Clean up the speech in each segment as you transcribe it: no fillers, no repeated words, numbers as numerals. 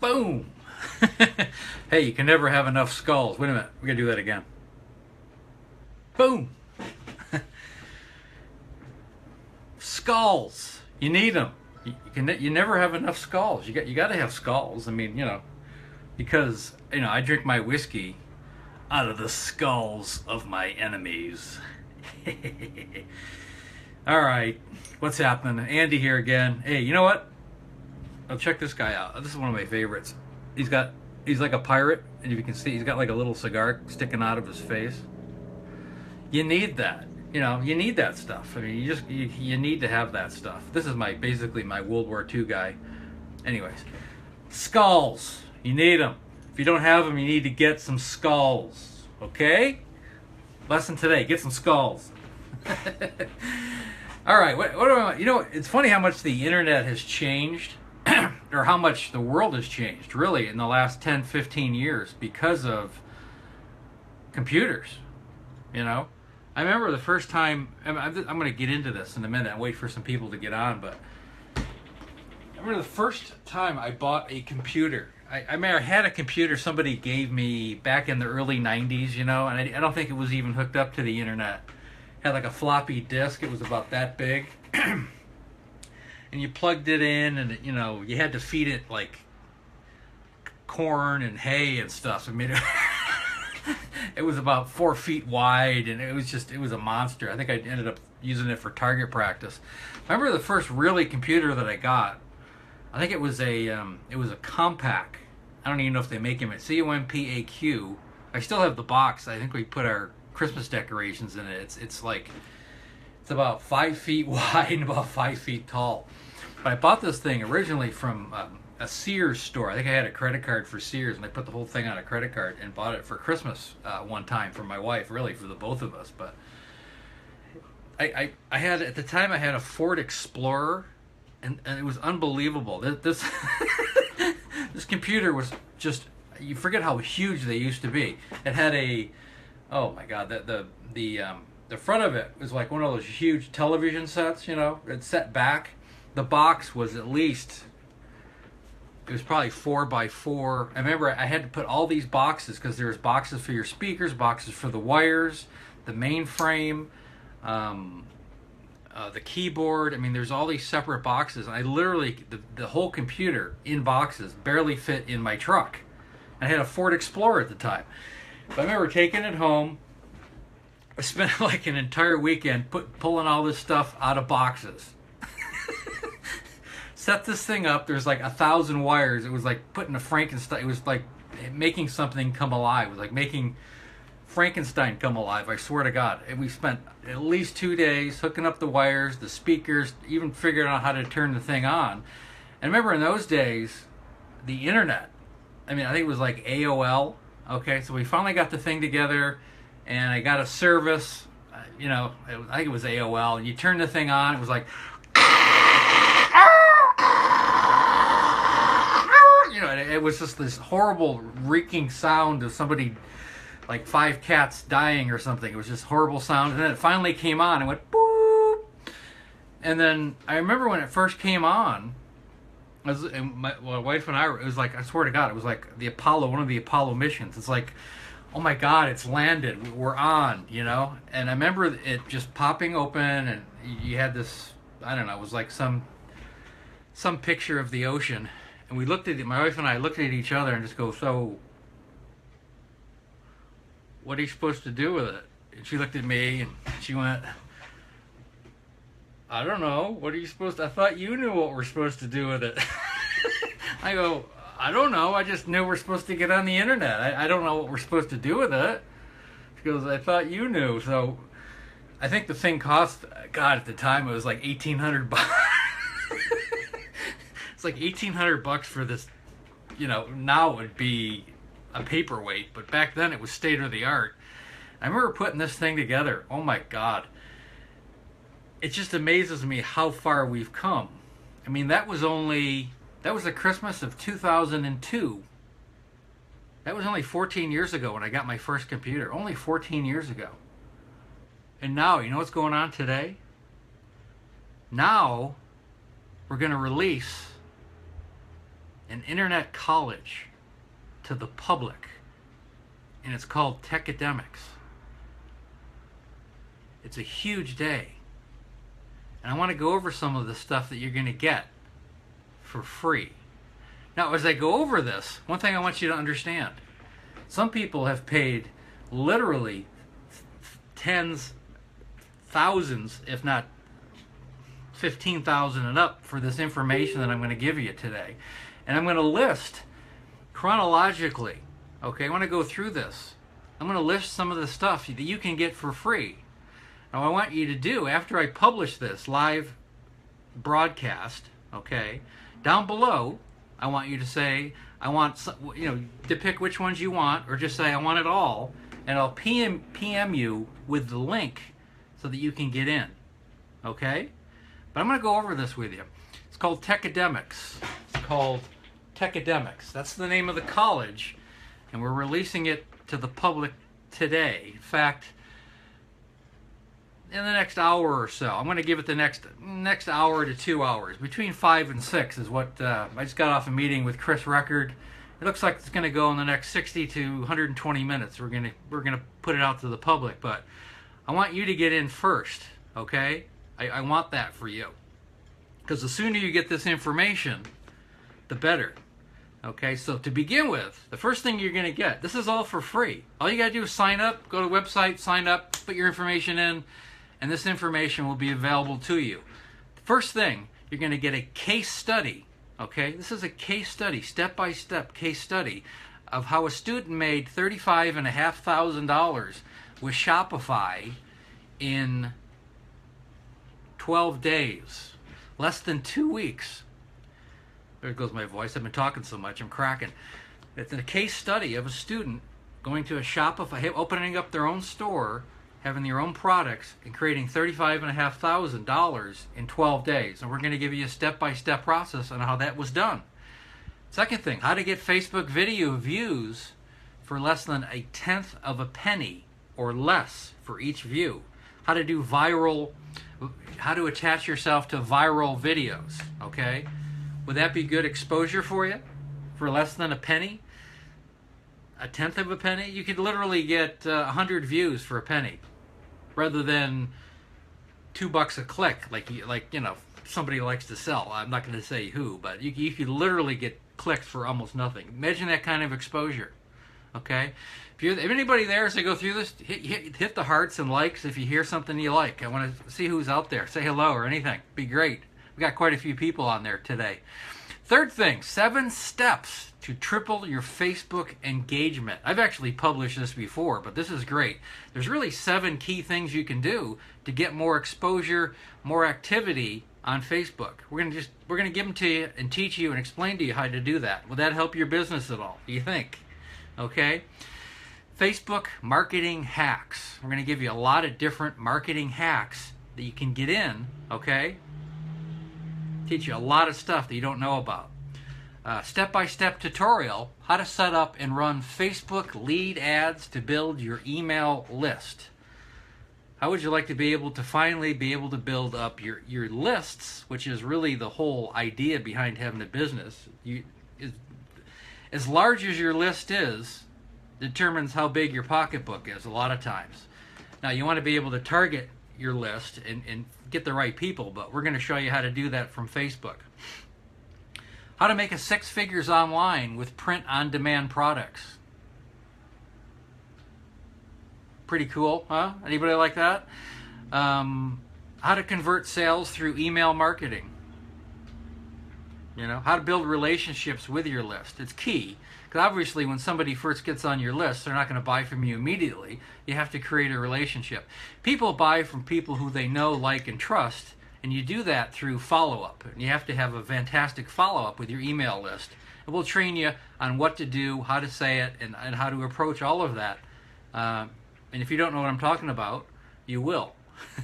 Boom. Hey, you can never have enough skulls. Wait a minute. We're going to do that again. Boom. Skulls. You need them. You never have enough skulls. You got to have skulls. I mean, because I drink my whiskey out of the skulls of my enemies. All right, what's happening? Andy here again. Hey, you know what? Oh, check this guy out. This is one of my favorites. He's like a pirate, and if you can see, he's got like a little cigar sticking out of his face. You need that. You need that stuff. I mean, you need to have that stuff. This is basically my World War II guy. Anyways, skulls. You need them. If you don't have them, you need to get some skulls. Okay? Lesson today: get some skulls. All right. What do I want? It's funny how much the internet has changed, or how much the world has changed, really, in the last 10, 15 years because of computers. I remember the first time, I'm going to get into this in a minute and wait for some people to get on, but I remember the first time I bought a computer. I had a computer somebody gave me back in the early 90s, and I don't think it was even hooked up to the internet. It had like a floppy disk. It was about that big. And you plugged it in, and you had to feed it like corn and hay and stuff. I mean, it was about 4 feet wide, and it was a monster. I think I ended up using it for target practice. I remember the first really computer that I got. I think it was a Compaq. I don't even know if they make them at COMPAQ. I still have the box. I think we put our Christmas decorations in it. It's about 5 feet wide and about 5 feet tall. But I bought this thing originally from a Sears store. I think I had a credit card for Sears, and I put the whole thing on a credit card and bought it for Christmas one time for my wife, really for the both of us. But I had, at the time, I had a Ford Explorer, and it was unbelievable. This this computer was just, you forget how huge they used to be. It had oh my God, the front of it was like one of those huge television sets, it's set back. The box was at least, it was probably 4x4. I remember I had to put all these boxes, because there was boxes for your speakers, boxes for the wires, the mainframe, the keyboard. I mean, there's all these separate boxes. I literally, the whole computer in boxes barely fit in my truck. I had a Ford Explorer at the time. But I remember taking it home. I spent like an entire weekend pulling all this stuff out of boxes. Set this thing up. There's like 1,000 wires. It was like putting a Frankenstein. It was like making something come alive. It was like making Frankenstein come alive. I swear to God. And we spent at least 2 days hooking up the wires, the speakers, even figuring out how to turn the thing on. And remember, in those days, the internet. I mean, I think it was like AOL. Okay, so we finally got the thing together, and I got a service. I think it was AOL. And you turn the thing on. It was like. It was just this horrible reeking sound of somebody, like 5 cats dying or something. It was just horrible sound. And then it finally came on and went boop. And then I remember when it first came on, my wife and I, it was like, I swear to God, it was like one of the Apollo missions. It's like, oh my God, it's landed. We're on, And I remember it just popping open, and you had this, I don't know, it was like some picture of the ocean. And we looked at it, my wife and I looked at each other and just go, so, what are you supposed to do with it? And she looked at me and she went, I don't know. What are you supposed to, I thought you knew what we're supposed to do with it. I go, I don't know. I just knew we're supposed to get on the internet. I don't know what we're supposed to do with it. She goes, I thought you knew. So I think the thing cost, God, at the time it was like $1,800. It's like $1,800 for this, now it would be a paperweight, but back then it was state of the art. I remember putting this thing together. Oh my God. It just amazes me how far we've come. I mean, that was the Christmas of 2002. That was only 14 years ago when I got my first computer. Only 14 years ago. And now, you know what's going on today? Now, we're going to release an internet college to the public, and it's called TECADEMICS. It's a huge day, and I want to go over some of the stuff that you're going to get for free. Now, as I go over this, one thing I want you to understand, some people have paid literally tens, thousands, if not 15,000 and up for this information that I'm going to give you today. And I'm going to list chronologically, okay, I want to go through this. I'm going to list some of the stuff that you can get for free. Now, I want you to do, after I publish this live broadcast, okay, down below, I want you to say, I want, to pick which ones you want, or just say, I want it all, and I'll PM you with the link so that you can get in, okay? But I'm going to go over this with you. It's called TECADEMICS. It's called TECADEMICS. That's the name of the college, and we're releasing it to the public today. In fact, in the next hour or so, I'm going to give it the next hour to 2 hours. Between 5 and 6 is what I just got off a meeting with Chris Record. It looks like it's going to go in the next 60 to 120 minutes. We're going to put it out to the public, but I want you to get in first, okay? I want that for you, because the sooner you get this information, the better. Okay, so to begin with, the first thing you're going to get, this is all for free. All you got to do is sign up, go to the website, sign up, put your information in, and this information will be available to you. First thing, you're going to get a case study. Okay, this is a case study, step-by-step case study of how a student made $35,500 with Shopify in 12 days, less than 2 weeks. There goes my voice. I've been talking so much, I'm cracking. It's a case study of a student going to a Shopify, opening up their own store, having their own products, and creating $35,500 in 12 days. And we're going to give you a step-by-step process on how that was done. Second thing, how to get Facebook video views for less than a tenth of a penny or less for each view. How to do viral, how to attach yourself to viral videos, okay? Would that be good exposure for you? For less than a penny? A tenth of a penny? You could literally get 100 views for a penny, rather than $2 a click, like somebody likes to sell. I'm not going to say who, but you could literally get clicks for almost nothing. Imagine that kind of exposure. Okay, if anybody there as I go through this, hit the hearts and likes if you hear something you like. I want to see who's out there. Say hello or anything. Be great. We got quite a few people on there today. Third thing, 7 steps to triple your Facebook engagement. I've actually published this before, but this is great. There's really 7 key things you can do to get more exposure, more activity on Facebook. We're gonna give them to you and teach you and explain to you how to do that. Will that help your business at all? Do you think? Okay. Facebook marketing hacks. We're gonna give you a lot of different marketing hacks that you can get in. Okay. Teach you a lot of stuff that you don't know about. Step-by-step tutorial, how to set up and run Facebook lead ads to build your email list. How would you like to be able to finally be able to build up your lists, which is really the whole idea behind having a business. As large as your list is, determines how big your pocketbook is a lot of times. Now, you want to be able to target your list and get the right people, but we're going to show you how to do that from Facebook. How to make a 6 figures online with print-on-demand products. Pretty cool, huh? Anybody like that? How to convert sales through email marketing. You know, how to build relationships with your list. It's key, because obviously when somebody first gets on your list, they're not going to buy from you immediately. You have to create a relationship. People buy from people who they know, like, and trust, and you do that through follow-up. And you have to have a fantastic follow-up with your email list. And we'll train you on what to do, how to say it, and how to approach all of that. And if you don't know what I'm talking about, you will.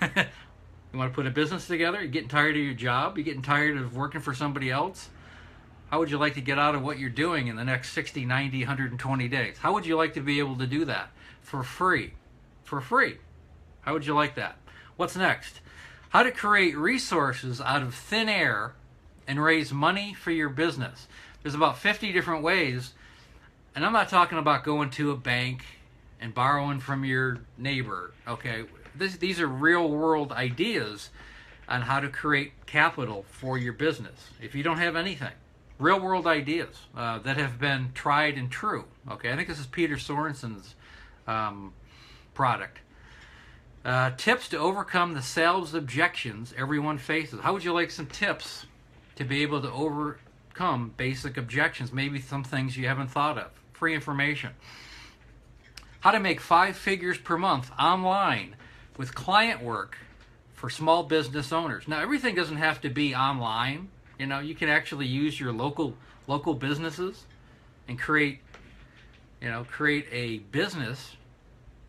You want to put a business together? You're getting tired of your job? You're getting tired of working for somebody else? How would you like to get out of what you're doing in the next 60, 90, 120 days? How would you like to be able to do that for free? For free. How would you like that? What's next? How to create resources out of thin air and raise money for your business. There's about 50 different ways, and I'm not talking about going to a bank and borrowing from your neighbor, okay? These are real world ideas on how to create capital for your business if you don't have anything. Real world ideas that have been tried and true, okay? I think this is Peter Sorensen's product. Tips to overcome the sales objections everyone faces. How would you like some tips to be able to overcome basic objections? Maybe some things you haven't thought of. Free information. How to make 5 figures per month online with client work for small business owners. Now, everything doesn't have to be online. You know, you can actually use your local businesses and create a business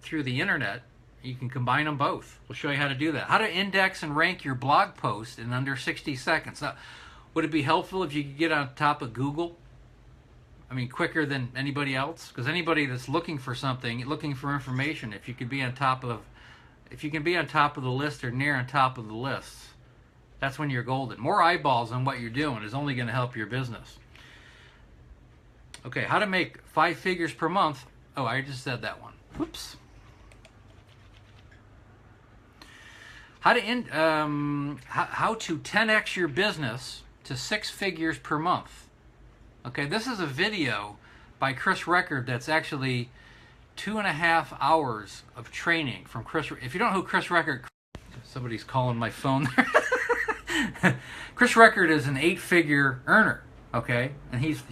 through the internet. You can combine them both. We'll show you how to do that. How to index and rank your blog post in under 60 seconds. Now, would it be helpful if you could get on top of Google? I mean, quicker than anybody else? Because anybody that's looking for something, looking for information, if you can be on top of the list or near on top of the list, that's when you're golden. More eyeballs on what you're doing is only going to help your business. Okay, how to make 5 figures per month. Oh, I just said that one. Whoops. How to 10x your business to 6 figures per month. Okay, this is a video by Chris Record that's actually 2.5 hours of training from Chris. If you don't know who Chris Record, somebody's calling my phone there. Chris Record is an 8-figure earner. Okay, and he's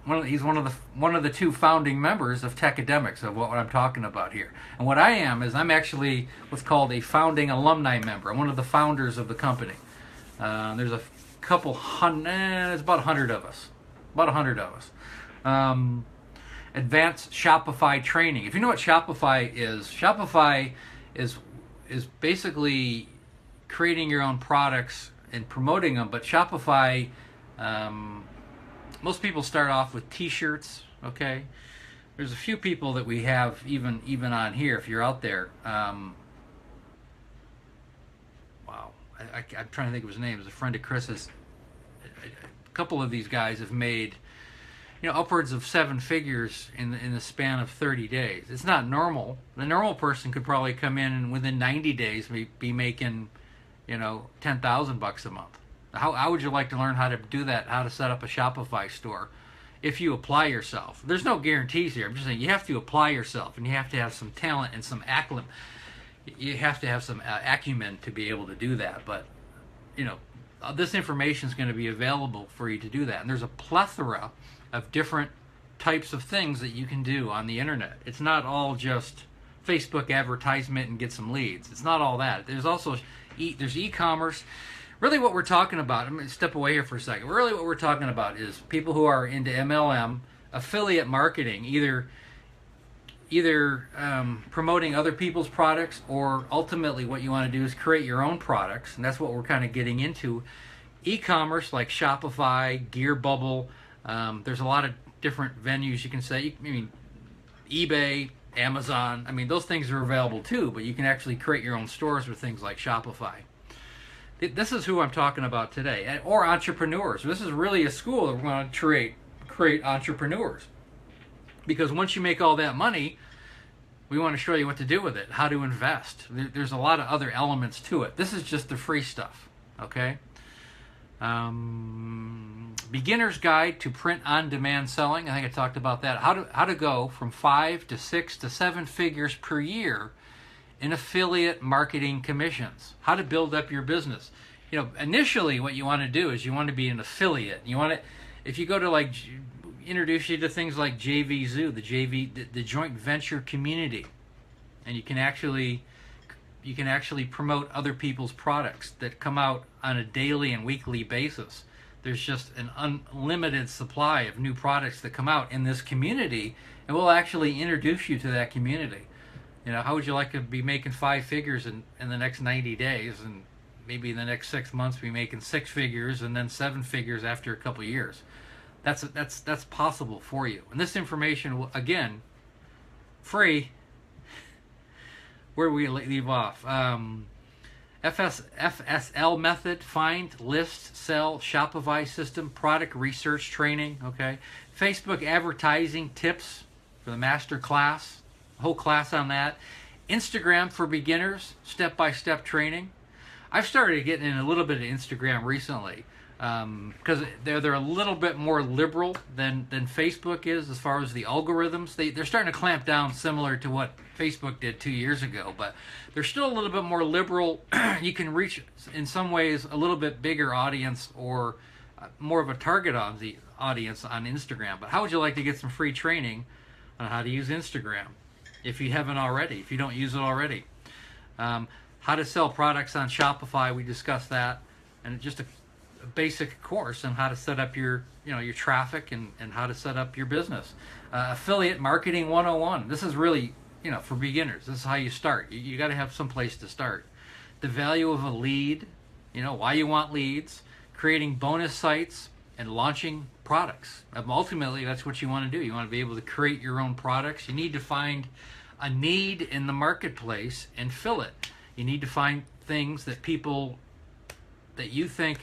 one of the 2 founding members of TECADEMICS, of what I'm talking about here. And what I am is I'm actually what's called a founding alumni member. I'm one of the founders of the company. There's a couple hundred, it's about 100 of us. About 100 of us. Advanced Shopify training. If you know what Shopify is basically creating your own products and promoting them. But Shopify, most people start off with T-shirts. Okay, there's a few people that we have even on here. If you're out there, wow, I'm trying to think of his name. It's a friend of Chris's. A couple of these guys have made, upwards of 7 figures in the span of 30 days. It's not normal. The normal person could probably come in and within 90 days be making, $10,000 a month. How would you like to learn how to do that? How to set up a Shopify store? If you apply yourself, there's no guarantees here. I'm just saying you have to apply yourself, and you have to have some talent and some acumen. You have to have some acumen to be able to do that. But this information is going to be available for you to do that. And there's a plethora of different types of things that you can do on the internet. It's not all just Facebook advertisement and get some leads. It's not all that. There's also there's e-commerce. Really what we're talking about, I'm going to step away here for a second. Really what we're talking about is people who are into MLM, affiliate marketing, either promoting other people's products, or ultimately what you want to do is create your own products, and that's what we're kind of getting into. E-commerce like Shopify, Gear Bubble, there's a lot of different venues you can say. I mean, eBay, Amazon, those things are available too, but you can actually create your own stores with things like Shopify. This is who I'm talking about today, or entrepreneurs. This is really a school that we're going to create entrepreneurs, because once you make all that money, we want to show you what to do with it, how to invest. There's a lot of other elements to it. This is just the free stuff, okay? Beginner's Guide to Print on Demand Selling. I think I talked about that. How to go from 5 to 6 to 7 figures per year in affiliate marketing commissions. How to build up your business. Initially what you want to do is you want to be an affiliate. You want to, if you go to introduce you to things like JVZoo, the joint venture community, and you can actually promote other people's products that come out on a daily and weekly basis. There's just an unlimited supply of new products that come out in this community, and we'll actually introduce you to that community. How would you like to be making 5 figures in the next 90 days, and maybe in the next 6 months be making 6 figures and then 7 figures after a couple of years? That's possible for you. And this information will, again, free. Where do we leave off? FSL method, find, list, sell, Shopify system, product research training, okay? Facebook advertising tips for the master class, whole class on that. Instagram for beginners, step-by-step training. I've started getting in a little bit of Instagram recently because they're a little bit more liberal than Facebook is as far as the algorithms. They're starting to clamp down similar to what Facebook did 2 years ago, but they're still a little bit more liberal. You can reach, in some ways, a little bit bigger audience or more of a target audience on Instagram. But how would you like to get some free training on how to use Instagram if you haven't already, if you don't use it already? How to sell products on Shopify, we discussed that, and just a basic course on how to set up your traffic and how to set up your business. Affiliate marketing 101. This is really, for beginners. This is how you start. You got to have some place to start. The value of a lead, why you want leads, creating bonus sites, and launching products. Ultimately, that's what you want to do. You want to be able to create your own products. You need to find a need in the marketplace and fill it. You need to find things that you think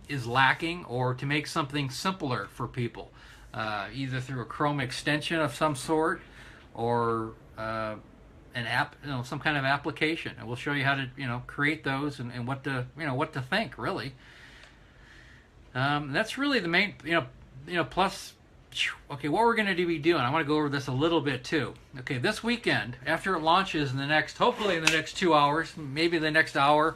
is lacking, or to make something simpler for people, either through a Chrome extension of some sort or an app, some kind of application. And we'll show you how to, create those and what to think, really. That's really the main, plus, okay, what we're going to be doing, I want to go over this a little bit too. Okay, this weekend, after it launches hopefully in the next 2 hours, maybe the next hour,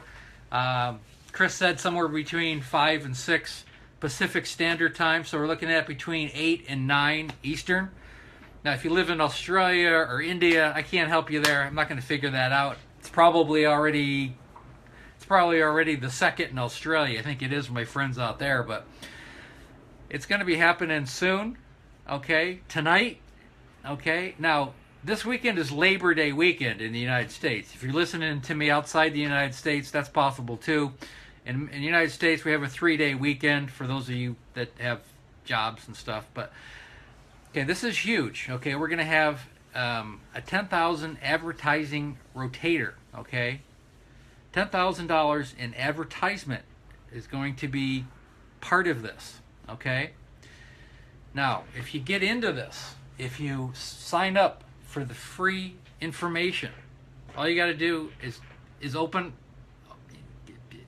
Chris said somewhere between 5 and 6 Pacific Standard Time, so we're looking at between 8 and 9 Eastern. Now, if you live in Australia or India, I can't help you there. I'm not going to figure that out. It's probably already the second in Australia. I think it is for my friends out there, but it's going to be happening soon. Okay, tonight. Okay, now this weekend is Labor Day weekend in the United States. If you're listening to me outside the United States, that's possible too. In the United States, we have a 3-day weekend for those of you that have jobs and stuff. But okay, this is huge. Okay, we're going to have a 10,000 advertising rotator. Okay, $10,000 in advertisement is going to be part of this. Okay. Now, if you get into this, if you sign up for the free information, all you got to do is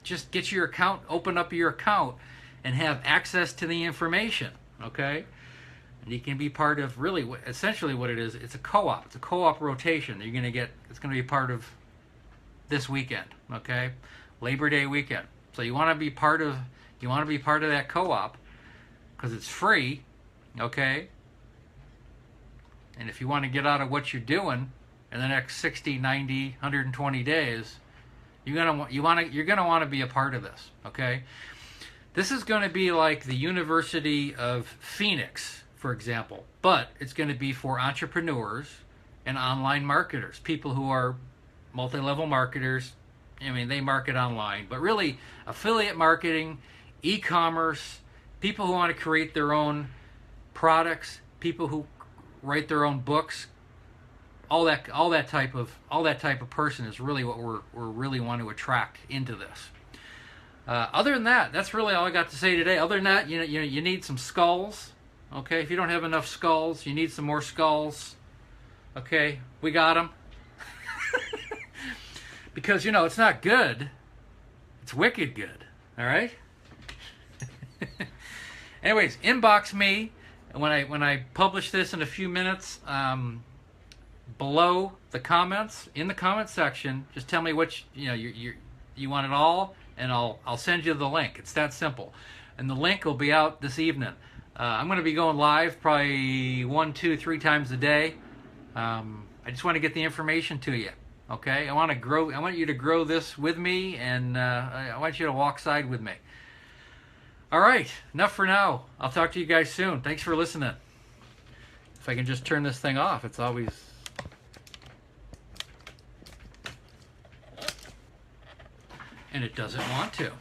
just get your account, open up your account, and have access to the information. Okay. And you can be part of essentially what it is. It's a co-op. It's a co-op rotation. It's going to be part of this weekend. Okay. Labor Day weekend. So you want to be part of that co-op because it's free. Okay. And if you want to get out of what you're doing in the next 60, 90, 120 days, you're going to want to be a part of this. Okay. This is going to be like the University of Phoenix, for example, but it's going to be for entrepreneurs and online marketers, people who are multi-level marketers. I mean, they market online, but really affiliate marketing, e-commerce, people who want to create their own products, people who write their own books, all that type of person is really what we're really want to attract into this. Other than that, that's really all I got to say today. Other than that, you need some skulls. Okay, if you don't have enough skulls, you need some more skulls. Okay, we got them. Because it's not good, it's wicked good. All right. Anyways, inbox me when I publish this in a few minutes. Below the comments, in the comment section, just tell me what you want it all, and I'll send you the link. It's that simple. And the link will be out this evening. I'm going to be going live probably 1, 2, 3 times a day. I just want to get the information to you. Okay, I want you to grow this with me, and I want you to walk side with me. All right, enough for now. I'll talk to you guys soon. Thanks for listening. If I can just turn this thing off, it's always... And it doesn't want to.